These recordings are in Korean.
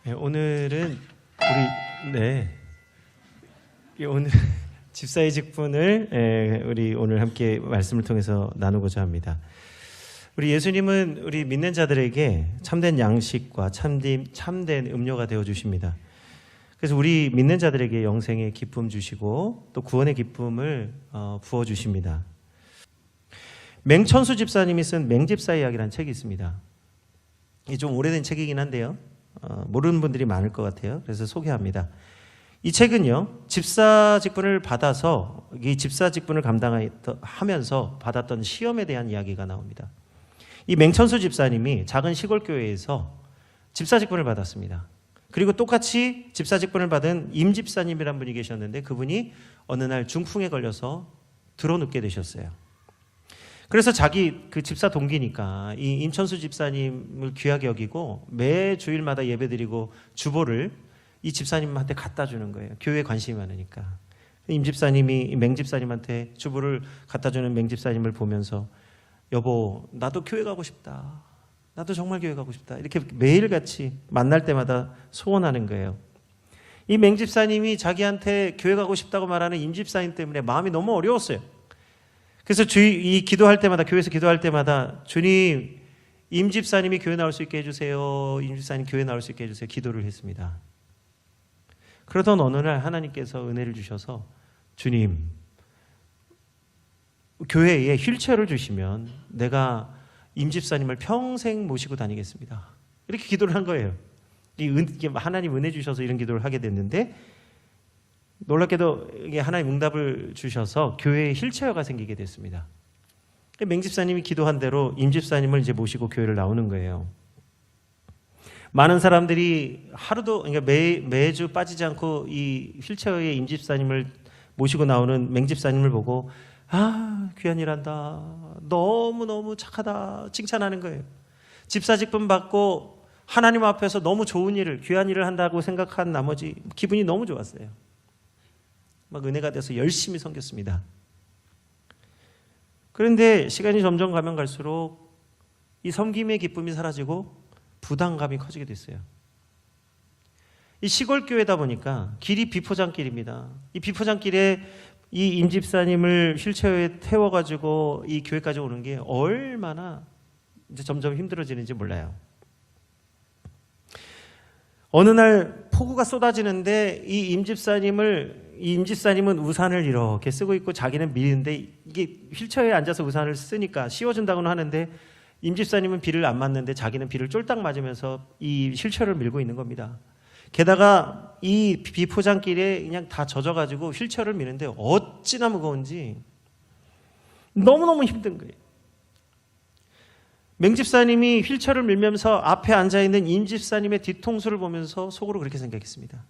네, 오늘은 오늘 집사의 직분을 우리 오늘 함께 말씀을 통해서 나누고자 합니다. 우리 예수님은 우리 믿는 자들에게 참된 양식과 참된 음료가 되어 주십니다. 그래서 우리 믿는 자들에게 영생의 기쁨 주시고 또 구원의 기쁨을 부어 주십니다. 맹천수 집사님이 쓴 맹집사 이야기라는 책이 있습니다. 이게 좀 오래된 책이긴 한데요. 모르는 분들이 많을 것 같아요. 그래서 소개합니다. 이 책은요, 집사 직분을 받아서 이 집사 직분을 감당하면서 받았던 시험에 대한 이야기가 나옵니다. 이 맹천수 집사님이 작은 시골 교회에서 집사 직분을 받았습니다. 그리고 똑같이 집사 직분을 받은 임 집사님이란 분이 계셨는데 그분이 어느 날 중풍에 걸려서 들어눕게 되셨어요. 그래서 자기 그 집사 동기니까 이 임천수 집사님을 귀하게 여기고 매 주일마다 예배드리고 주보를 이 집사님한테 갖다 주는 거예요. 교회에 관심이 많으니까. 임 집사님이 맹 집사님한테 주보를 갖다 주는 맹 집사님을 보면서 여보, 나도 교회 가고 싶다. 나도 정말 교회 가고 싶다. 이렇게 매일같이 만날 때마다 소원하는 거예요. 이 맹 집사님이 자기한테 교회 가고 싶다고 말하는 임 집사님 때문에 마음이 너무 어려웠어요. 그래서 기도할 때마다, 교회에서 기도할 때마다 주님, 임 집사님이 교회 나올 수 있게 해주세요. 임 집사님 교회 나올 수 있게 해주세요. 기도를 했습니다. 그러던 어느 날 하나님께서 은혜를 주셔서 주님, 교회에 휠체어를 주시면 내가 임 집사님을 평생 모시고 다니겠습니다. 이렇게 기도를 한 거예요. 하나님 은혜 주셔서 이런 기도를 하게 됐는데 놀랍게도 하나님 응답을 주셔서 교회에 휠체어가 생기게 됐습니다. 맹 집사님이 기도한 대로 임 집사님을 이제 모시고 교회를 나오는 거예요. 많은 사람들이 그러니까 매주 빠지지 않고 이 휠체어에 임 집사님을 모시고 나오는 맹 집사님을 보고 귀한 일 한다. 너무너무 착하다. 칭찬하는 거예요. 집사 직분 받고 하나님 앞에서 너무 좋은 일을, 귀한 일을 한다고 생각한 나머지 기분이 너무 좋았어요. 막 은혜가 돼서 열심히 섬겼습니다. 그런데 시간이 점점 가면 갈수록 이 섬김의 기쁨이 사라지고 부담감이 커지게 됐어요. 이 시골 교회다 보니까 길이 비포장길입니다. 이 비포장길에 이 임 집사님을 휠체어에 태워가지고 이 교회까지 오는 게 얼마나 이제 점점 힘들어지는지 몰라요. 어느 날 폭우가 쏟아지는데 이 임 집사님은 우산을 이렇게 쓰고 있고 자기는 미는데 이게 휠체어에 앉아서 우산을 쓰니까 씌워준다고는 하는데 임 집사님은 비를 안 맞는데 자기는 비를 쫄딱 맞으면서 이 휠체어를 밀고 있는 겁니다. 게다가 이 비포장길에 그냥 다 젖어가지고 휠체어를 미는데 어찌나 무거운지 너무너무 힘든 거예요. 맹 집사님이 휠체어를 밀면서 앞에 앉아있는 임 집사님의 뒤통수를 보면서 속으로 그렇게 생각했습니다.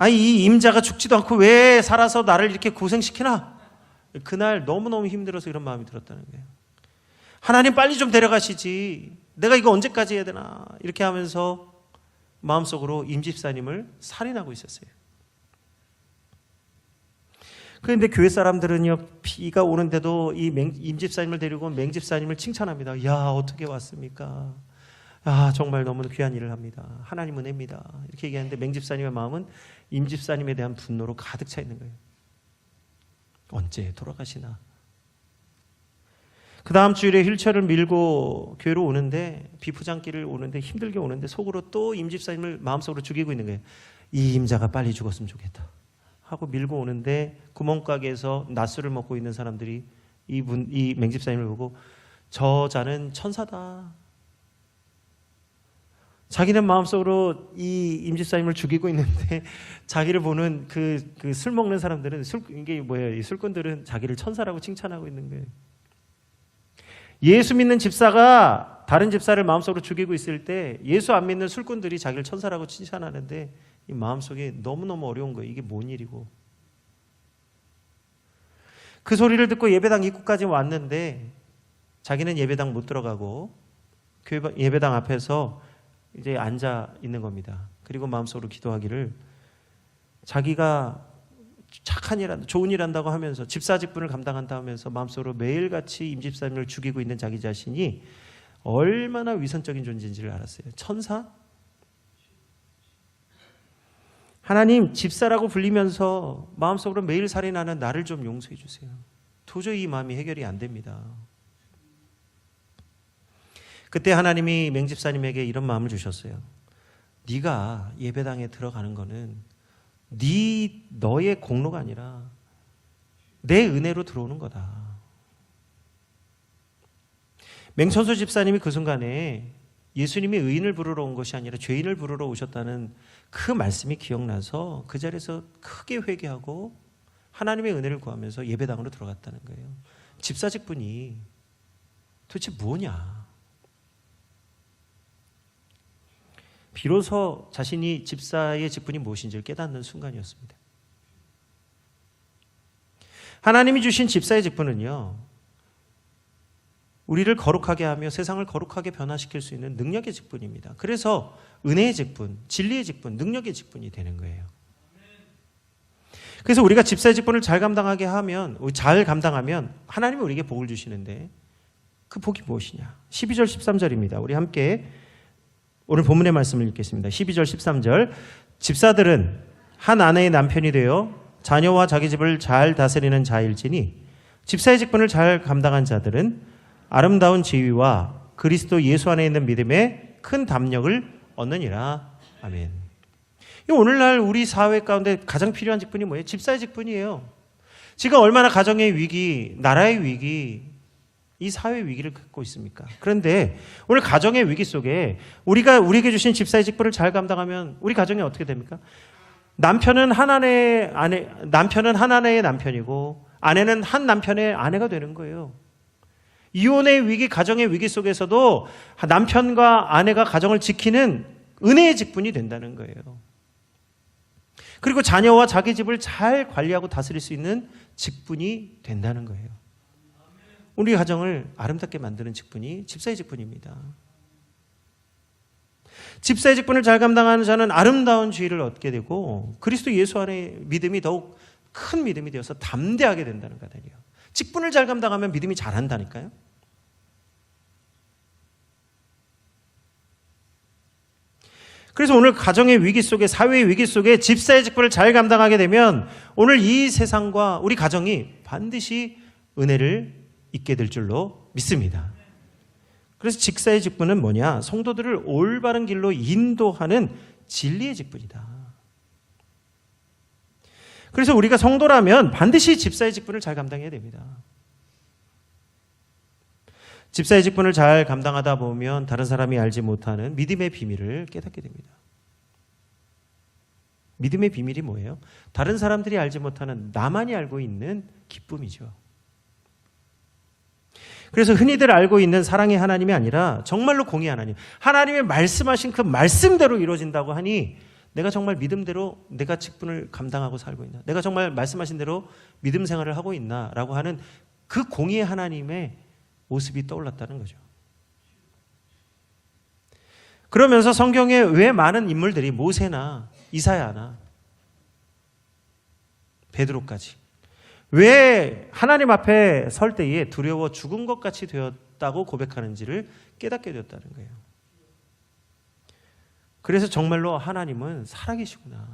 이 임자가 죽지도 않고 왜 살아서 나를 이렇게 고생시키나? 그날 너무너무 힘들어서 이런 마음이 들었다는 거예요. 하나님 빨리 좀 데려가시지. 내가 이거 언제까지 해야 되나? 이렇게 하면서 마음속으로 임 집사님을 살인하고 있었어요. 그런데 교회 사람들은요, 비가 오는데도 이 임 집사님을 데리고 온 맹 집사님을 칭찬합니다. 야, 어떻게 왔습니까? 정말 너무 귀한 일을 합니다. 하나님 은혜입니다. 이렇게 얘기하는데 맹 집사님의 마음은 임 집사님에 대한 분노로 가득 차 있는 거예요. 언제 돌아가시나? 그 다음 주일에 휠체어를 밀고 교회로 오는데 비포장길을 오는데 힘들게 오는데 속으로 또 임 집사님을 마음속으로 죽이고 있는 거예요. 이 임자가 빨리 죽었으면 좋겠다 하고 밀고 오는데 구멍가게에서 낮술을 먹고 있는 사람들이 이 맹 집사님을 보고 저 자는 천사다. 자기는 마음속으로 이 임 집사님을 죽이고 있는데 자기를 보는 그 술 먹는 사람들은 이 술꾼들은 자기를 천사라고 칭찬하고 있는 거예요. 예수 믿는 집사가 다른 집사를 마음속으로 죽이고 있을 때 예수 안 믿는 술꾼들이 자기를 천사라고 칭찬하는데 이 마음속에 너무너무 어려운 거예요. 이게 뭔 일이고. 그 소리를 듣고 예배당 입구까지 왔는데 자기는 예배당 못 들어가고 예배당 앞에서 이제 앉아 있는 겁니다. 그리고 마음속으로 기도하기를 자기가 착한 일 한다, 좋은 일 한다고 하면서 집사 직분을 감당한다 하면서 마음속으로 매일같이 임 집사님을 죽이고 있는 자기 자신이 얼마나 위선적인 존재인지를 알았어요. 천사? 하나님, 집사라고 불리면서 마음속으로 매일 살인하는 나를 좀 용서해 주세요. 도저히 이 마음이 해결이 안 됩니다. 그때 하나님이 맹집사님에게 이런 마음을 주셨어요. 네가 예배당에 들어가는 거는 너의 공로가 아니라 내 은혜로 들어오는 거다. 맹천수 집사님이 그 순간에 예수님이 의인을 부르러 온 것이 아니라 죄인을 부르러 오셨다는 그 말씀이 기억나서 그 자리에서 크게 회개하고 하나님의 은혜를 구하면서 예배당으로 들어갔다는 거예요. 집사 직분이 도대체 뭐냐? 비로소 자신이 집사의 직분이 무엇인지를 깨닫는 순간이었습니다. 하나님이 주신 집사의 직분은요, 우리를 거룩하게 하며 세상을 거룩하게 변화시킬 수 있는 능력의 직분입니다. 그래서 은혜의 직분, 진리의 직분, 능력의 직분이 되는 거예요. 그래서 우리가 집사의 직분을 잘 감당하면 하나님이 우리에게 복을 주시는데 그 복이 무엇이냐? 12절 13절입니다. 우리 함께 오늘 본문의 말씀을 읽겠습니다. 12절 13절. 집사들은 한 아내의 남편이 되어 자녀와 자기 집을 잘 다스리는 자일지니 집사의 직분을 잘 감당한 자들은 아름다운 지위와 그리스도 예수 안에 있는 믿음에 큰 담력을 얻느니라. 아멘. 오늘날 우리 사회 가운데 가장 필요한 직분이 뭐예요? 집사의 직분이에요. 지금 얼마나 가정의 위기, 나라의 위기, 이 사회 위기를 겪고 있습니까? 그런데 오늘 가정의 위기 속에 우리에게 주신 집사의 직분을 잘 감당하면 우리 가정이 어떻게 됩니까? 남편은 한 아내의 남편이고 아내는 한 남편의 아내가 되는 거예요. 이혼의 위기, 가정의 위기 속에서도 남편과 아내가 가정을 지키는 은혜의 직분이 된다는 거예요. 그리고 자녀와 자기 집을 잘 관리하고 다스릴 수 있는 직분이 된다는 거예요. 우리 가정을 아름답게 만드는 직분이 집사의 직분입니다. 집사의 직분을 잘 감당하는 자는 아름다운 지위를 얻게 되고 그리스도 예수 안에 믿음이 더욱 큰 믿음이 되어서 담대하게 된다는 거거든요. 직분을 잘 감당하면 믿음이 잘한다니까요. 그래서 오늘 가정의 위기 속에, 사회의 위기 속에 집사의 직분을 잘 감당하게 되면 오늘 이 세상과 우리 가정이 반드시 은혜를 있게 될 줄로 믿습니다. 그래서 집사의 직분은 뭐냐? 성도들을 올바른 길로 인도하는 진리의 직분이다. 그래서 우리가 성도라면 반드시 집사의 직분을 잘 감당해야 됩니다. 집사의 직분을 잘 감당하다 보면 다른 사람이 알지 못하는 믿음의 비밀을 깨닫게 됩니다. 믿음의 비밀이 뭐예요? 다른 사람들이 알지 못하는 나만이 알고 있는 기쁨이죠. 그래서 흔히들 알고 있는 사랑의 하나님이 아니라 정말로 공의 하나님, 하나님의 말씀하신 그 말씀대로 이루어진다고 하니 내가 정말 믿음대로 내가 직분을 감당하고 살고 있나, 내가 정말 말씀하신 대로 믿음 생활을 하고 있나 라고 하는 그 공의의 하나님의 모습이 떠올랐다는 거죠. 그러면서 성경에 왜 많은 인물들이 모세나 이사야나 베드로까지 왜 하나님 앞에 설 때에 두려워 죽은 것 같이 되었다고 고백하는지를 깨닫게 되었다는 거예요. 그래서 정말로 하나님은 살아계시구나.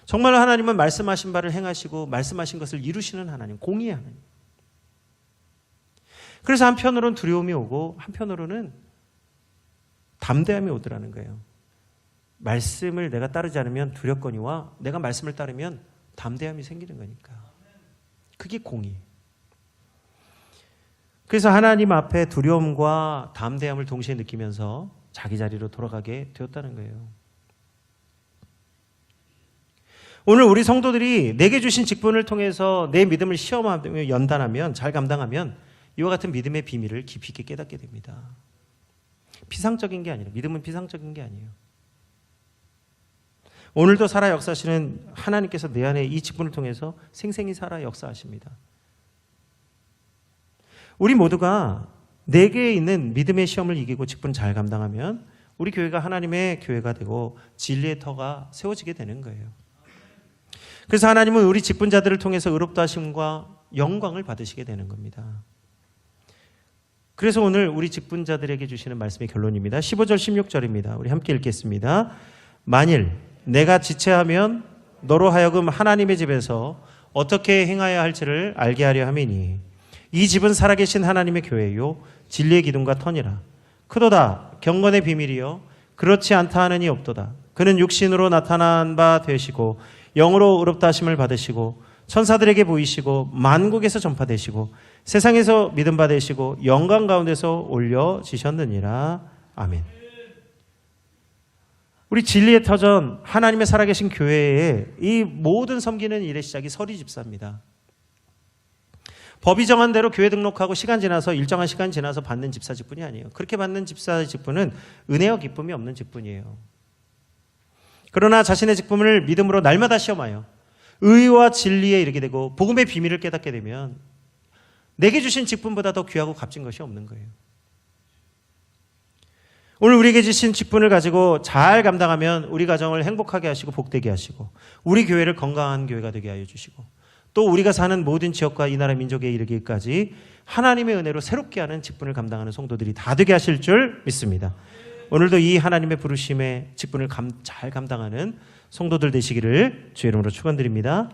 정말로 하나님은 말씀하신 바를 행하시고 말씀하신 것을 이루시는 하나님, 공의의 하나님. 그래서 한편으로는 두려움이 오고 한편으로는 담대함이 오더라는 거예요. 말씀을 내가 따르지 않으면 두렵거니와 내가 말씀을 따르면 담대함이 생기는 거니까. 그게 공의. 그래서 하나님 앞에 두려움과 담대함을 동시에 느끼면서 자기 자리로 돌아가게 되었다는 거예요. 오늘 우리 성도들이 내게 주신 직분을 통해서 내 믿음을 시험하며 연단하면, 잘 감당하면 이와 같은 믿음의 비밀을 깊이 있게 깨닫게 됩니다. 피상적인 게 아니라, 믿음은 피상적인 게 아니에요. 오늘도 살아 역사하시는 하나님께서 내 안에 이 직분을 통해서 생생히 살아 역사하십니다. 우리 모두가 내게 있는 믿음의 시험을 이기고 직분을 잘 감당하면 우리 교회가 하나님의 교회가 되고 진리의 터가 세워지게 되는 거예요. 그래서 하나님은 우리 직분자들을 통해서 의롭다 하심과 영광을 받으시게 되는 겁니다. 그래서 오늘 우리 직분자들에게 주시는 말씀의 결론입니다. 15절 16절입니다. 우리 함께 읽겠습니다. 만일 내가 지체하면 너로 하여금 하나님의 집에서 어떻게 행하여야 할지를 알게 하려 함이니 이 집은 살아계신 하나님의 교회요 진리의 기둥과 터니라. 크도다 경건의 비밀이요 그렇지 않다 하는 이 없도다. 그는 육신으로 나타난 바 되시고 영으로 의롭다 하심을 받으시고 천사들에게 보이시고 만국에서 전파되시고 세상에서 믿음 받으시고 영광 가운데서 올려지셨느니라. 아멘. 우리 진리의 터전 하나님의 살아계신 교회에 이 모든 섬기는 일의 시작이 서리 집사입니다. 법이 정한 대로 교회 등록하고 시간 지나서 일정한 시간 지나서 받는 집사 직분이 아니에요. 그렇게 받는 집사 직분은 은혜와 기쁨이 없는 직분이에요. 그러나 자신의 직분을 믿음으로 날마다 시험하여 의와 진리에 이르게 되고 복음의 비밀을 깨닫게 되면 내게 주신 직분보다 더 귀하고 값진 것이 없는 거예요. 오늘 우리에게 주신 직분을 가지고 잘 감당하면 우리 가정을 행복하게 하시고 복되게 하시고 우리 교회를 건강한 교회가 되게 하여 주시고 또 우리가 사는 모든 지역과 이 나라 민족에 이르기까지 하나님의 은혜로 새롭게 하는 직분을 감당하는 성도들이 다 되게 하실 줄 믿습니다. 오늘도 이 하나님의 부르심의 직분을 잘 감당하는 성도들 되시기를 주의 이름으로 축원드립니다.